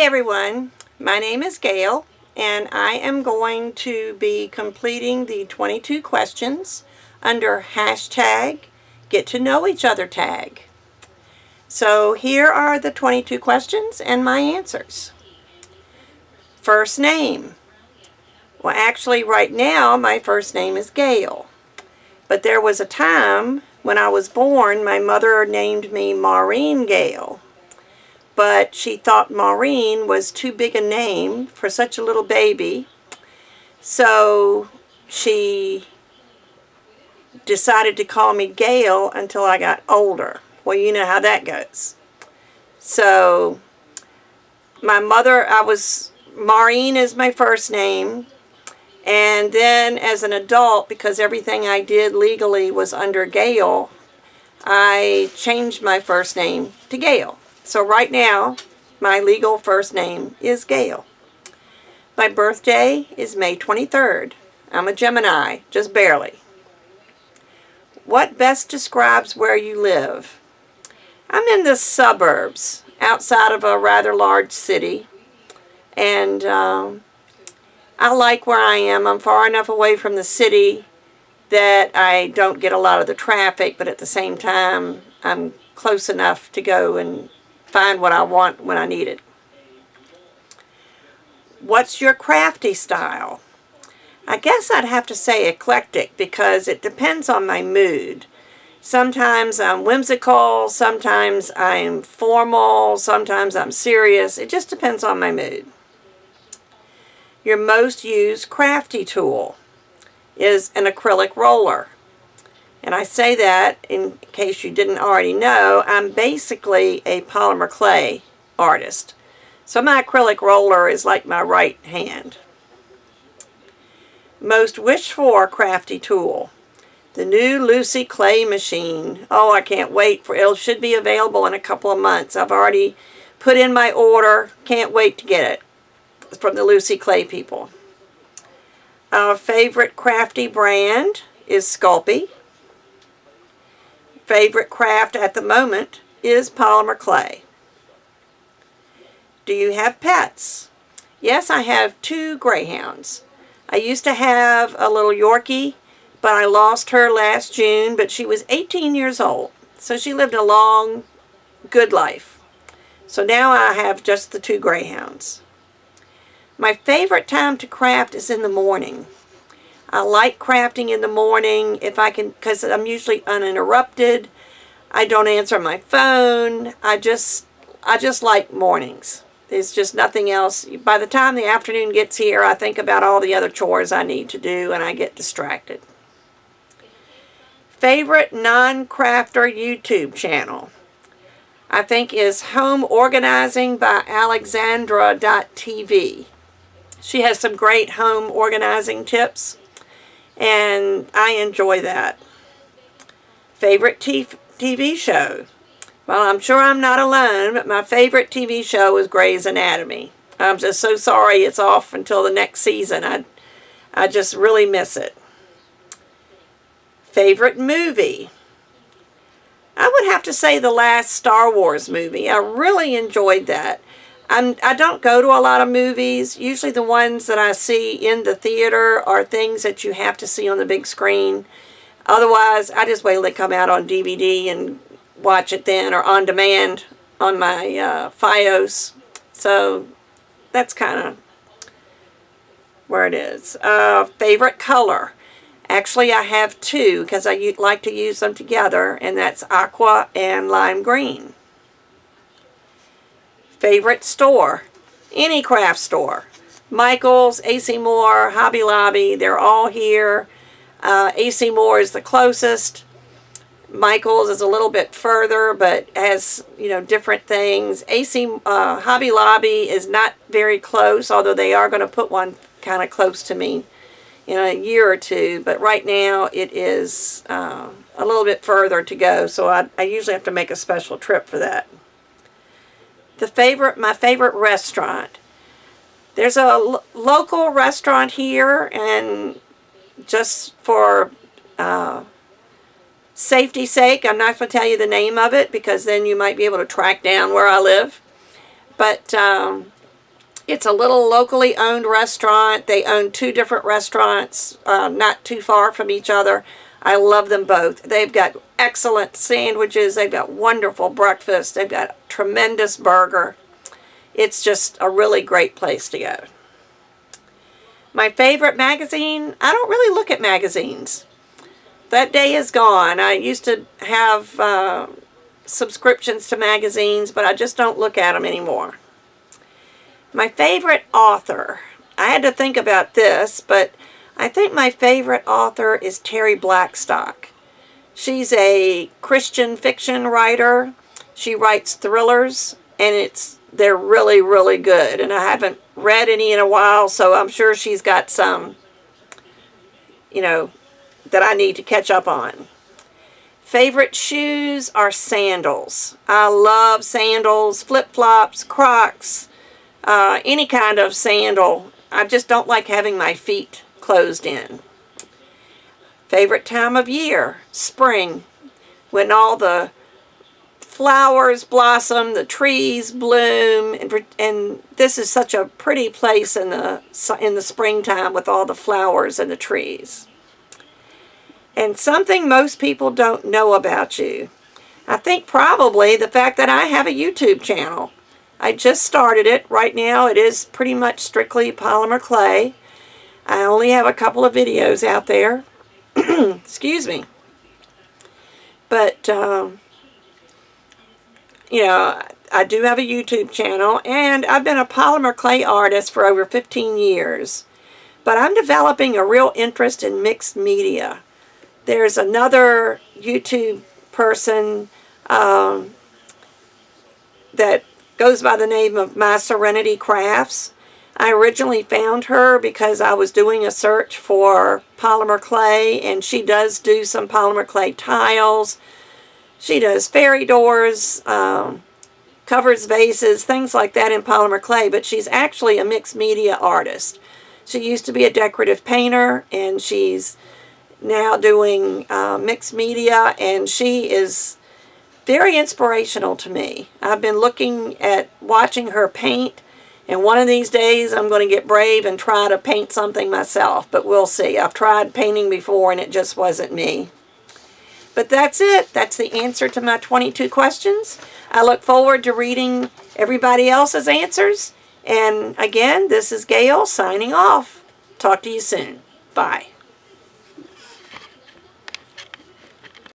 everyone, my name is Gail and I am going to be completing the 22 questions under hashtag Get to Know Each Other tag. So here are the 22 questions and my answers. First name. Well, actually right now my first name is Gail, but there was a time when I was born my mother named me Maureen Gail. But she thought Maureen was too big a name for such a little baby, so she decided to call me Gail until I got older. Well, you know how that goes. So my mother, Maureen is my first name, and then as an adult, because everything I did legally was under Gail, I changed my first name to Gail. So right now, my legal first name is Gail. My birthday is May 23rd. I'm a Gemini, just barely. What best describes where you live? I'm in the suburbs, outside of a rather large city. And I like where I am. I'm far enough away from the city that I don't get a lot of the traffic, but at the same time, I'm close enough to go and find what I want when I need it. What's your crafty style? I guess I'd have to say eclectic because it depends on my mood. Sometimes I'm whimsical, sometimes I'm formal, sometimes I'm serious. It just depends on my mood. Your most used crafty tool is an acrylic roller. And I say that in case you didn't already know, I'm basically a polymer clay artist. So my acrylic roller is like my right hand. Most wished for crafty tool. The new Lucy clay machine. Oh, I can't wait for it. It should be available in a couple of months. I've already put in my order. Can't wait to get it. It's from the Lucy clay people. Our favorite crafty brand is Sculpey. Favorite craft at the moment is polymer clay. Do you have pets? Yes, I have 2 greyhounds. I used to have a little Yorkie, but I lost her last June, but she was 18 years old. So she lived a long, good life. So now I have just the 2 greyhounds. My favorite time to craft is in the morning. I like crafting in the morning if I can, because I'm usually uninterrupted. I don't answer my phone. I just like mornings. There's just nothing else. By the time the afternoon gets here, I think about all the other chores I need to do and I get distracted. Favorite non-crafter YouTube channel, I think, is Home Organizing by Alexandra.tv. She has some great home organizing tips, and I enjoy that. Favorite TV show? Well, I'm sure I'm not alone, but my favorite TV show is Grey's Anatomy. I'm just so sorry it's off until the next season. I just really miss it. Favorite movie? I would have to say the last Star Wars movie. I really enjoyed that. I don't go to a lot of movies. Usually the ones that I see in the theater are things that you have to see on the big screen. Otherwise, I just wait till they come out on DVD and watch it then, or on demand on my Fios. So that's kind of where it is. Favorite color? Actually, I have 2 because I like to use them together, and that's aqua and lime green. Favorite store? Any craft store. Michael's, AC Moore, Hobby Lobby, they're all here. AC Moore is the closest. Michael's is a little bit further, but has, different things. Hobby Lobby is not very close, although they are going to put one kind of close to me in a year or 2. But right now it is a little bit further to go, so I usually have to make a special trip for that. My favorite restaurant. There's a local restaurant here, and just for safety's sake, I'm not going to tell you the name of it because then you might be able to track down where I live. But It's a little locally owned restaurant. They own 2 different restaurants not too far from each other. I love them both. They've got excellent sandwiches. They've got wonderful breakfast. They've got a tremendous burger. It's just a really great place to go. My favorite magazine, I don't really look at magazines. That day is gone. I used to have subscriptions to magazines, but I just don't look at them anymore. My favorite author, I had to think about this, but I think my favorite author is Terry Blackstock. She's a Christian fiction writer. She writes thrillers, and they're really, really good. And I haven't read any in a while, so I'm sure she's got some, that I need to catch up on. Favorite shoes are sandals. I love sandals, flip-flops, Crocs, any kind of sandal. I just don't like having my feet closed in. Favorite time of year, spring, when all the flowers blossom, the trees bloom, and this is such a pretty place in the springtime with all the flowers and the trees. And something most people don't know about you, I think probably the fact that I have a YouTube channel. I just started it. Right now it is pretty much strictly polymer clay. I only have a couple of videos out there. Excuse me. But, I do have a YouTube channel, and I've been a polymer clay artist for over 15 years. But I'm developing a real interest in mixed media. There's another YouTube person that goes by the name of My Serenity Crafts. I originally found her because I was doing a search for polymer clay, and she does do some polymer clay tiles. She does fairy doors, covers vases, things like that in polymer clay, but she's actually a mixed media artist. She used to be a decorative painter, and she's now doing mixed media, and she is very inspirational to me. I've been looking at watching her paint, and one of these days I'm going to get brave and try to paint something myself, but we'll see. I've tried painting before and it just wasn't me. But that's it. That's the answer to my 22 questions. I look forward to reading everybody else's answers. And again, this is Gail signing off. Talk to you soon. Bye.